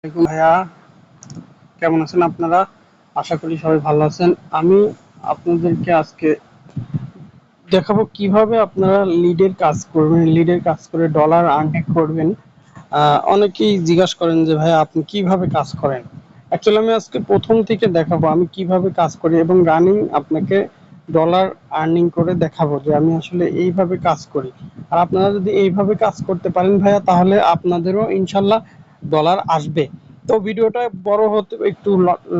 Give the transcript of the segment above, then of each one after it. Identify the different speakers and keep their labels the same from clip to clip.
Speaker 1: আসসালামু আলাইকুম ভাইয়া, কেমন আছেন আপনারা? আশা করি সবাই ভালো আছেন। আমি আপনাদেরকে আজকে দেখাবো কিভাবে আপনারা লিডের কাজ করবেন, লিডের কাজ করে ডলার আর্ন করবেন। অনেকেই জিজ্ঞাসা করেন যে ভাইয়া আপনি কিভাবে কাজ করেন। অ্যাকচুয়ালি আমি আজকে প্রথম থেকে দেখাবো আমি কিভাবে কাজ করি এবং রানিং আপনাকে ডলার আর্নিং করে দেখাবো যে আমি আসলে এইভাবে কাজ করি। আর আপনারা যদি এইভাবে কাজ করতে পারেন ভাইয়া, তাহলে আপনাদেরও ইনশাল্লাহ ডলার আসবে। তো ভিডিওটা বড় হতে একটু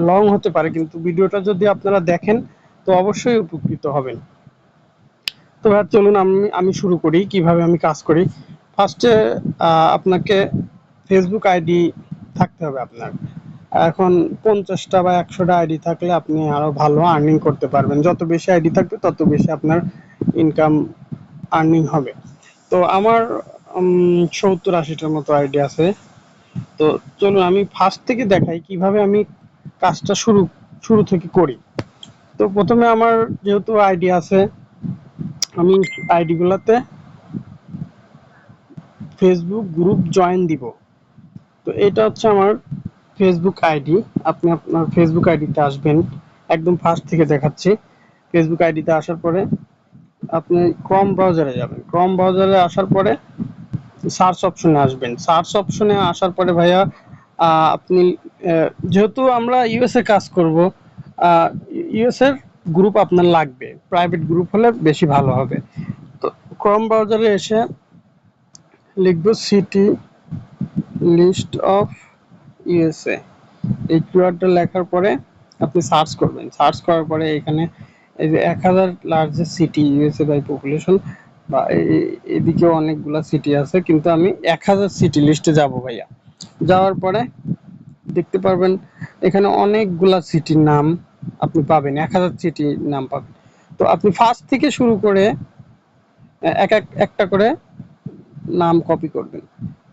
Speaker 1: লং হতে পারে, কিন্তু ভিডিওটা যদি আপনারা দেখেন তো অবশ্যই উপকৃত হবেন। তো ভাইয়া চলুন আমি শুরু করি কিভাবে আমি কাজ করি। ফার্স্টে আপনাকে ফেসবুক আইডি থাকতে হবে আপনার। এখন 50টা বা 100টা আইডি থাকলে আপনি আরো ভালো আর্নিং করতে পারবেন। যত বেশি আইডি থাকবে তত বেশি আপনার ইনকাম আর্নিং হবে। তো আমার 70-80টার মতো আইডি আছে। তো চলুন আমি ফার্স্ট থেকে দেখাই কিভাবে আমি কাজটা শুরু শুরু থেকে করি। তো প্রথমে আমার যেহেতু আইডি আছে, আমি আইডি গুলাতে ফেসবুক গ্রুপ জয়েন দিব। তো এটা হচ্ছে আমার ফেসবুক আইডি। আপনি আপনার ফেসবুক আইডিতে আসবেন, একদম ফার্স্ট থেকে দেখাচ্ছি। ফেসবুক আইডিতে আসার পরে আপনি ক্রোম ব্রাউজারে যাবেন। ক্রোম ব্রাউজারে আসার পরে সার্চ অপশনে আসবেন। সার্চ অপশনে আসার পরে ভাইয়া আপনি যেহেতু আমরা ইউএসএ কাজ করব, ইউএস এর গ্রুপ আপনার লাগবে, প্রাইভেট গ্রুপ হলে বেশি ভালো হবে। তো ক্রোম ব্রাউজারে এসে লিখবো সিটি লিস্ট অফ ইউএসএ। এই কিওয়ার্ডটা লেখার পরে আপনি সার্চ করবেন। সার্চ করার পরে এখানে এই যে 1000 largest city USA by population, বা এদিকেও অনেকগুলা সিটি আছে, কিন্তু আমি 1000 সিটি লিস্টে যাব ভাইয়া। যাওয়ার পরে দেখতে পারবেন এখানে অনেকগুলা সিটির নাম আপনি পাবেন, 1000 সিটির নাম পাবেন। তো আপনি ফার্স্ট থেকে শুরু করে একটা করে নাম কপি করবেন।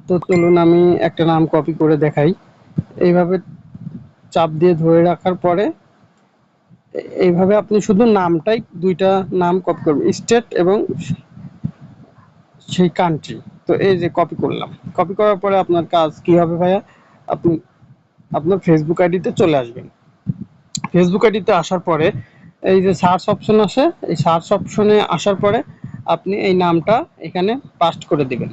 Speaker 1: তো চলুন আমি একটা নাম কপি করে দেখাই। এইভাবে চাপ দিয়ে ধরে রাখার পরে এইভাবে আপনি শুধু নামটাই, দুইটা নাম কপি করবেন, স্টেট এবং সেই কান্ট্রি। তো এই যে কপি করলাম। কপি করার পরে আপনার কাজ কি হবে ভাইয়া, আপনি আপনার ফেসবুক আইডিতে চলে আসবেন। ফেসবুক আইডিতে আসার পরে এই যে সার্চ অপশন আসে, এই সার্চ অপশনে আসার পরে আপনি এই নামটা এখানে পাস্ট করে দিবেন।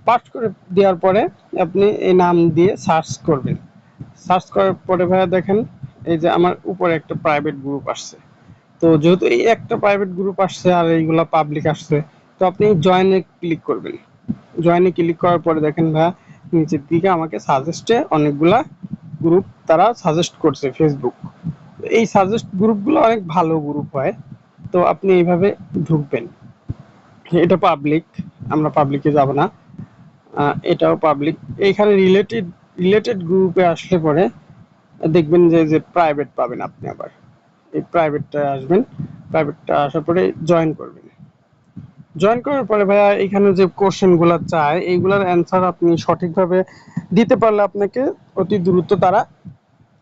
Speaker 1: পাস্ট করে দেওয়ার পরে আপনি এই নাম দিয়ে সার্চ করবেন। সার্চ করার পরে ভাইয়া দেখেন এই যে আমার উপরে একটা প্রাইভেট গ্রুপ আসছে। তো যেহেতু এই একটা প্রাইভেট গ্রুপ আসছে আর এইগুলা পাবলিক আসছে, তো আপনি জয়েনে ক্লিক করবেন। জয়েনে ক্লিক করার পরে দেখেন ভাইয়া নিচের দিকে আমাকে সাজেস্টে অনেকগুলা গ্রুপ তারা সাজেস্ট করছে ফেসবুক। এই সাজেস্ট গ্রুপগুলো অনেক ভালো গ্রুপ হয়। তো আপনি এইভাবে ঢুকবেন। এটা পাবলিক, আমরা পাবলিকে যাব না। এটাও পাবলিক। এইখানে রিলেটেড রিলেটেড গ্রুপে আসলে পরে দেখবেন যে যে প্রাইভেট পাবেন আপনি। আবার এই প্রাইভেটটা আসবেন, প্রাইভেটটা আসার পরে জয়েন করবেন। জয়েন করার পরে ভাইয়া এখানে যে কোশ্চেনগুলো চায় এইগুলোর অ্যান্সার আপনি সঠিকভাবে দিতে পারলে আপনাকে অতি দ্রুত তারা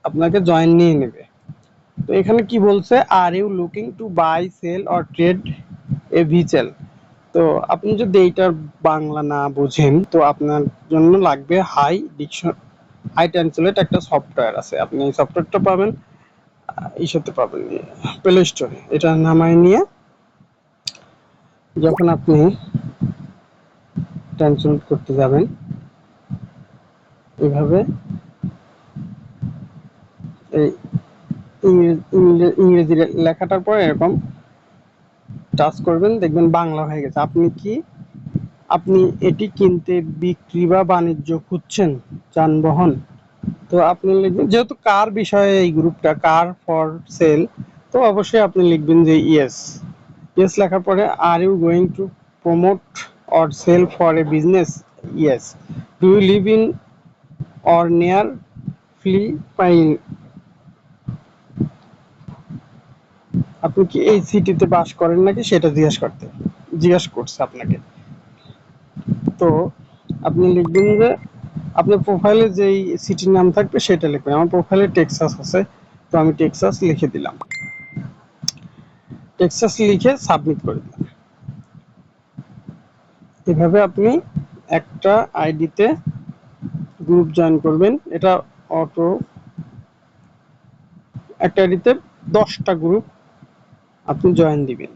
Speaker 1: আপনাকে জয়েন নিয়ে নেবে। তো এখানে কি বলছে, are you looking to buy sell or trade a vehicle. তো আপনি যদি এইটার বাংলা না বুঝেন তো আপনার জন্য লাগবে হাই ট্রান্সলেট একটা সফটওয়্যার আছে। আপনি এই সফটওয়্যারটা পাবেন ইসতে পাবেন, প্লে স্টোরে। এটা নামায় নিয়ে যখন আপনি ট্রান্সলেট করতে যাবেন এভাবে এই ইংরেজি লেখাটার পরে এরকম টাচ করবেন, দেখবেন বাংলা হয়ে গেছে। আপনি এটি কিনতে, বিক্রি বা বাণিজ্য খুঁজছেন যানবাহন। তো আপনি লিখবেন যেহেতু কার বিষয়ে এই গ্রুপটা, কার ফর সেল, তো অবশ্যই আপনি লিখবেন যে ইয়েস। ইয়েস লেখার পরে are you going to promote or sell for a business, yes. Do you live in or near Philippine, আপনি কি এই সিটিতে বাস করেন নাকি সেটা জিজ্ঞাসা করছে আপনাকে। তো আপনি লিখবেন যে আপনার প্রোফাইলে যেই সিটির নাম থাকবে সেটা লিখবেন। আমার প্রোফাইলে টেক্সাস আছে, তো আমি টেক্সাস লিখে দিলাম। টেক্সাস লিখে সাবমিট করে দিলাম। এভাবে আপনি একটা আইডিতে গ্রুপ জয়েন করবেন। এটা অটো একটা আইডিতে 10টা গ্রুপ আপনি জয়েন দিবেন।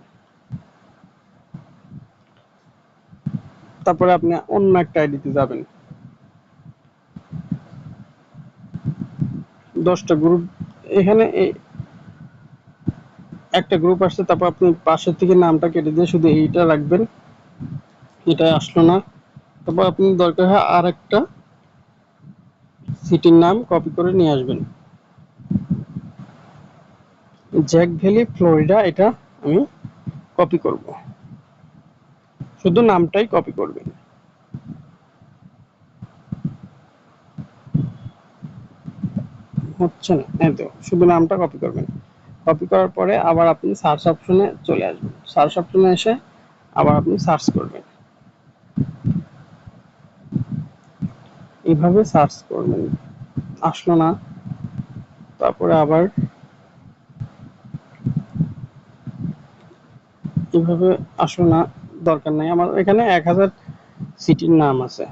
Speaker 1: তারপরে আপনি অন্য একটা আইডিতে যাবেন, 10টা গ্রুপ এখানে একটা গ্রুপ আসছে, তারপর আপনি পাশের থেকে নামটা কেটে দিয়ে শুধু এইটা রাখবেন, এটা আসলো না। তারপর আপনি দরকার হয় আর একটা সিটির নাম কপি করে নিয়ে আসবেন, জ্যাক ভ্যালি ফ্লোরিডা, এটা আমি কপি করব, শুধু নামটাই কপি করবেন। হচ্ছে না, এই তো শুধু নামটা কপি করবেন। কপি করার পরে আবার আপনি সার্চ অপশনে চলে আসবেন, সার্চ অপশনে এসে আবার আপনি সার্চ করবেন, এইভাবে সার্চ করবেন, আসলো না। তারপরে আবার এইভাবে আসলো না, দরকার নাই, আমার এখানে 1000 সিটির নাম আছে।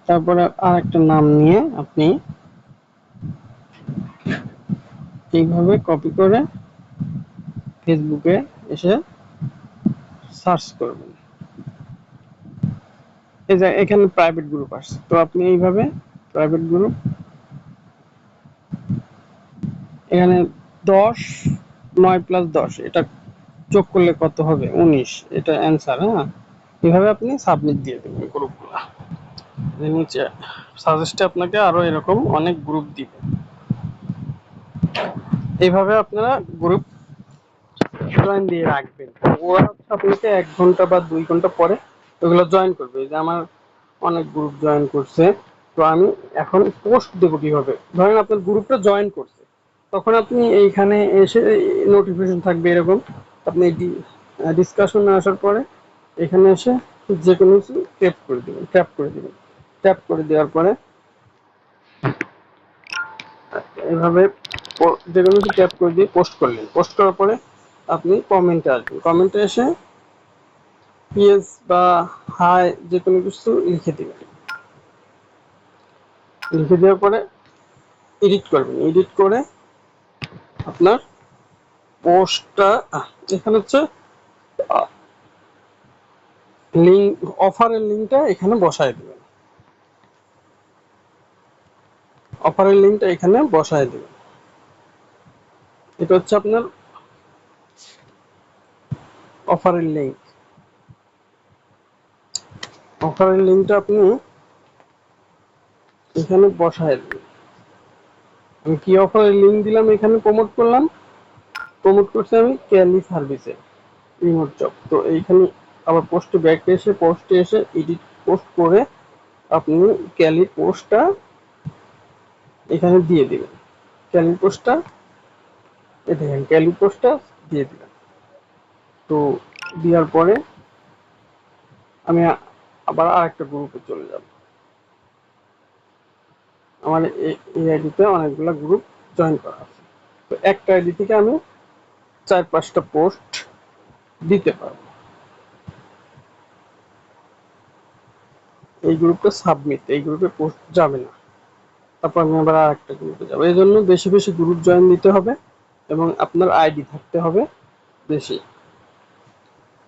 Speaker 1: তারপরে আর একটা নাম নিয়ে আপনি এইভাবে কপি করে ফেসবুকে এসে সার্চ করবেন। এই যে এখানে প্রাইভেট গ্রুপ আসছে, তো আপনি এইভাবে প্রাইভেট গ্রুপ এখানে 10 9 + 10 এটা যোগ করলে কত হবে, 19, এটা অ্যান্সার। হ্যাঁ, এভাবে আপনি সাবমিট দিয়ে দেবেন গ্রুপগুলো। নিচে সাজেস্টে আপনাকে আরো এরকম অনেক গ্রুপ দিবে, এইভাবে আপনারা গ্রুপ জয়েন দিয়ে রাখবেন। ওরা হচ্ছে আপনাকে 1 ঘন্টা বা 2 ঘন্টা পরে ওগুলো জয়েন করবে। যে আমার অনেক গ্রুপ জয়েন করছে, তো আমি এখন পোস্ট দেবো কিভাবে। ধরেন আপনার গ্রুপটা জয়েন করছে, তখন আপনি এইখানে এসে নোটিফিকেশন থাকবে এরকম, আপনি ডিসকাশনে আসার পরে এখানে এসে যে কোনো কিছু ট্যাপ করে দেবেন, ট্যাপ করে দেবেন, ট্যাপ করে দেওয়ার পরে এভাবে যে কোনো কিছু ট্যাপ করে দিয়ে পোস্ট করলেন। পোস্ট করার পরে আপনি কমেন্টে আসবেন, কমেন্টে এসে পিএস বা হাই যে কোনো কিছু লিখে দিবেন, লিখে দেওয়ার পরে এডিট করবেন, এডিট করে আপনার পোস্টটা এখানে হচ্ছে লিঙ্ক, অফারের লিঙ্কটা এখানে বসায় দিবেন, অফারের লিঙ্কটা এখানে বসায় দিবেন। এটা হচ্ছে আপনার অফারের লিঙ্ক, অফারের লিঙ্কটা আপনি এখানে বসায় দিবেন। আমি কি অফারের লিঙ্ক দিলাম, এখানে প্রমোট করলাম, প্রমোট করছি আমি ক্যালি সার্ভিসে রিমোট জব। তো এইখানে আবার পোস্টে ব্যাক এসে পোস্টে এসে এডিট পোস্ট করে আপনি ক্যালি পোস্টটা এখানে দিয়ে দিবেন, ক্যালি পোস্টটা এ দেখেন ক্যালি পোস্টটা দিয়ে দিবেন। তো দেওয়ার পরে আমি আবার আরেকটা গ্রুপে চলে যাব, আমার এই আইডিতে অনেকগুলো গ্রুপ জয়েন করা আছে। তো একটা আইডি থেকে আমি 4-5টা পোস্ট দিতে পারবো। এই গ্রুপটা সাবমিট, এই গ্রুপে পোস্ট যাবে না, তারপর আমি আবার আরেকটা গ্রুপে যাবো। এই জন্য বেশি বেশি গ্রুপ জয়েন দিতে হবে এবং আপনার আইডি থাকতে হবে বেশি।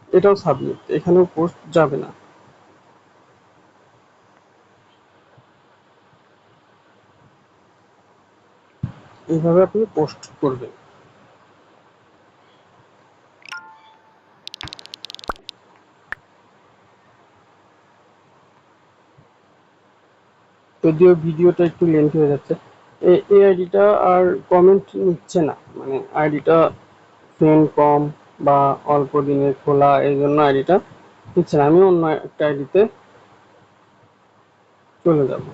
Speaker 1: এটাও সাবমিট, এখানেও পোস্ট যাবে না। এইভাবে আপনি পোস্ট করবেন। যদিও ভিডিওটা একটু লেন্থ হয়ে যাচ্ছে, এই আইডিটা আর কমেন্ট নিচ্ছে না, মানে আইডিটা ফ্রেন্ড কম বা অল্প দিনের খোলা, এই জন্য আইডিটা নিচ্ছে না। আমি অন্য একটা আইডিতে চলে যাব,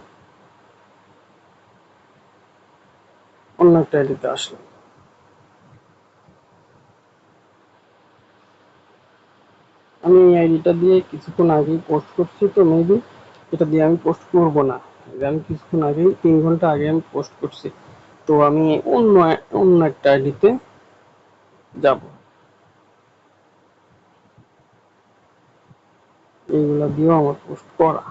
Speaker 1: অন্য একটা আইডিতে আসলাম। আমি এই আইডিটা দিয়ে কিছুক্ষণ আগেই পোস্ট করছি, তো মেবি এটা দিয়ে আমি পোস্ট করব না। আমি কিছুক্ষণ আগেই 3 ঘন্টা আগে আমি পোস্ট করছি, তো আমি অন্য অন্য একটা আইডিতে যাব। এইগুলা দিয়েও আমার পোস্ট করা,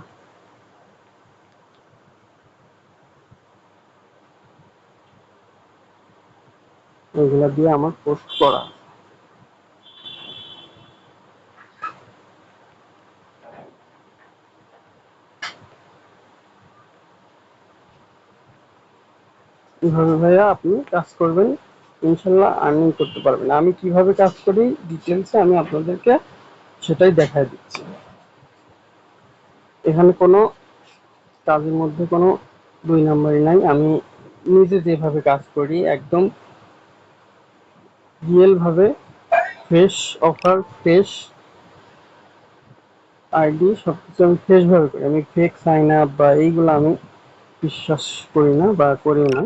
Speaker 1: এইগুলা দিয়ে আমার পোস্ট করা। এভাবে ভাইয়া আপনি কাজ করবেন, ইনশাল্লাহ আর্নিং করতে পারবেন। আমি কিভাবে কাজ করি ডিটেলসে আমি আপনাদেরকে সেটাই দেখাই দিচ্ছি। এখানে কোনো কাজের মধ্যে কোনো দুই নাম্বারই নাই। আমি নিজে যেভাবে কাজ করি একদম রিয়েল ভাবে, ফ্রেশ অফার, ফ্রেশ আইডি, সবকিছু আমি ফ্রেশ ভাবে করি। আমি ফেক সাইন আপ বা এইগুলো আমি বিশ্বাস করি না বা করিও না।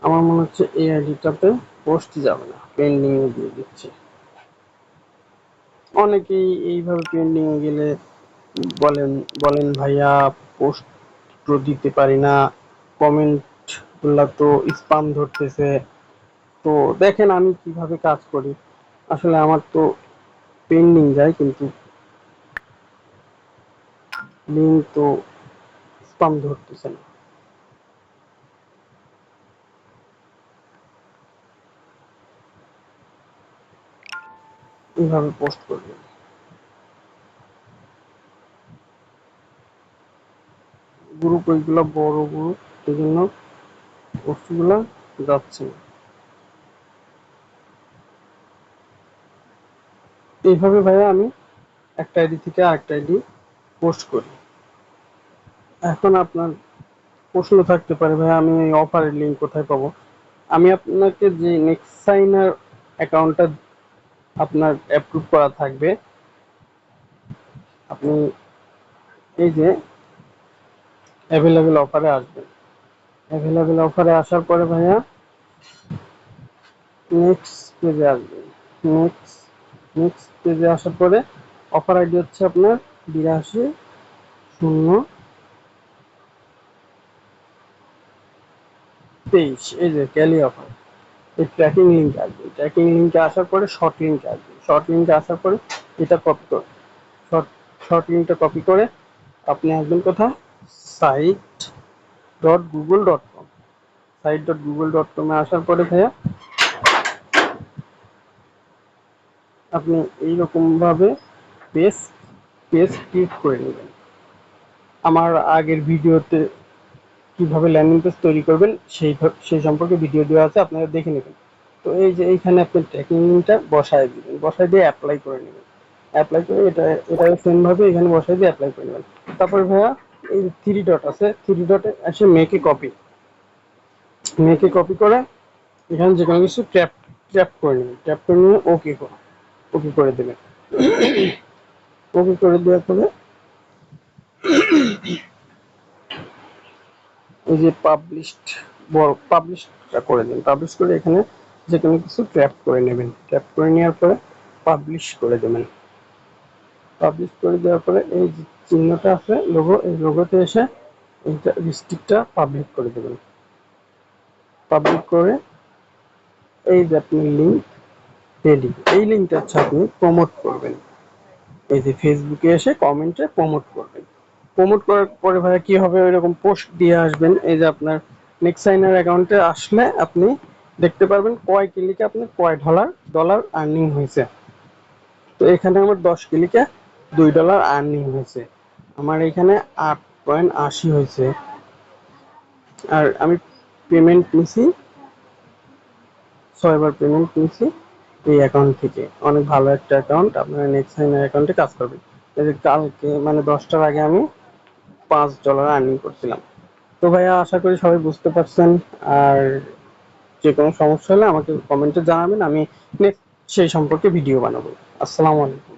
Speaker 1: আমার মনে হচ্ছে এই আইডিটাতে পোস্ট যাবে না, পেন্ডিং এ দিয়ে দিচ্ছি। অনেকেই এইভাবে পেন্ডিং এ গেলে বলেন বলেন ভাইয়া পোস্ট তো দিতে পারি না, কমেন্ট গুলা তো স্পাম ধরতেছে। তো দেখেন আমি কিভাবে কাজ করি, আসলে আমার তো পেন্ডিং যায় কিন্তু লিঙ্ক তো স্পাম ধরতেছে না। এইভাবে পোস্ট করবেন। গ্রুপ ওইগুলা বড় গ্রুপ, এই জন্য পোস্টগুলা যাচ্ছে না। এইভাবে ভাইয়া আমি একটা আইডি থেকে আরেকটা আইডি পোস্ট করি। এখন আপনার প্রশ্ন থাকতে পারে ভাইয়া আমি এই অফারের লিঙ্ক কোথায় পাবো? আমি আপনাকে যে নেক্সট সাইনার অ্যাকাউন্টটা আপনার অ্যাপ্রুভ করা থাকবে, আপনি এই যে অ্যাভেলেবেল অফারে আসবেন। অ্যাভেলেবেল অফারে আসার পরে ভাইয়া নেক্সট পেজে আসবেন। নেক্সট নেক্সট পেজে আসার পরে অফার আইডি হচ্ছে আপনার 82 023। এই যে ক্যালি অফার, এই ট্র্যাকিং লিঙ্ক আসবে। ট্র্যাকিং লিঙ্কে আসার পরে শর্ট লিঙ্কে আসবে। শর্ট লিঙ্কে আসার পরে এটা কপি করে, শর্ট শর্ট লিঙ্কটা কপি করে আপনি আসবেন কোথায়? site.google.com। site.google.com এ আসার পরে ভাইয়া আপনি এইরকম ভাবে পেজ পেজ ক্লিক করে নেবেন। আমার আগের ভিডিওতে কিভাবে ল্যান্ডিং পেজ তৈরি করবেন সেই সম্পর্কে ভিডিও দেওয়া আছে, আপনারা দেখে নেবেন। তো এই যে এইখানে আপনি ট্র্যাকিং লিঙ্কটা বসায় দিবেন, বসায় দিয়ে অ্যাপ্লাই করে নেবেন। অ্যাপ্লাই করে এটা সেম ভাবে এখানে বসায় দিয়ে অ্যাপ্লাই করে নেবেন। তারপর ভাইয়া এই থ্রি ডট আছে, থ্রি ডটে এসে মেকে কপি করে এখানে যে কোনো কিছু ট্যাপ ট্যাপ করে নেবেন। ট্যাপ করে নিয়ে ওকে করে দেবেন। ওকে করে দেওয়ার পরে এই যে পাবলিশটা করে দিন। পাবলিশ করে এখানে যে কোনো কিছু ট্যাপ করে নেবেন। ট্যাপ করে নেওয়ার পরে পাবলিশ করে দেবেন। পাবলিশ করে দেওয়ার পরে এই যে চিহ্নটা আছে লোগো, এই লোগোতে এসে এইটা রিস্ট্রিক্টটা পাবলিক করে দেবেন। পাবলিক করে এই যে আপনি লিঙ্ক রেডি, এই লিঙ্কটা হচ্ছে আপনি প্রমোট করবেন। এই যে ফেসবুকে এসে কমেন্টে প্রমোট করবেন। প্রমোট করার পরে ভাইয়া কি হবে, ওইরকম পোস্ট দিয়ে আসবেন। এই যে আপনার নেক্সট সাইনার অ্যাকাউন্টে আসলে আপনি দেখতে পারবেন কয় ক্লিকে আপনার কয় ডলার আর্নিং হয়েছে। তো এখানে আমার 10 ক্লিকে $2 আর্নিং হয়েছে। আমার এখানে 8.80 হয়েছে। আর আমি পেমেন্ট নিছি, 6 বার পেমেন্ট নিছি এই অ্যাকাউন্ট থেকে। অনেক ভালো একটা অ্যাকাউন্ট, আপনারা নেক্সট সাইনার অ্যাকাউন্টে কাজ করবেন। এই যে কালকে মানে 10টার আগে আমি $5 আর্নিং করছিলাম। তো ভাইয়া আশা করি সবাই বুঝতে পারছেন। আর যে কোনো সমস্যা হলে আমাকে কমেন্টে জানাবেন, আমি নেক্সট সেই সম্পর্কে ভিডিও বানাবো। আসসালামু আলাইকুম।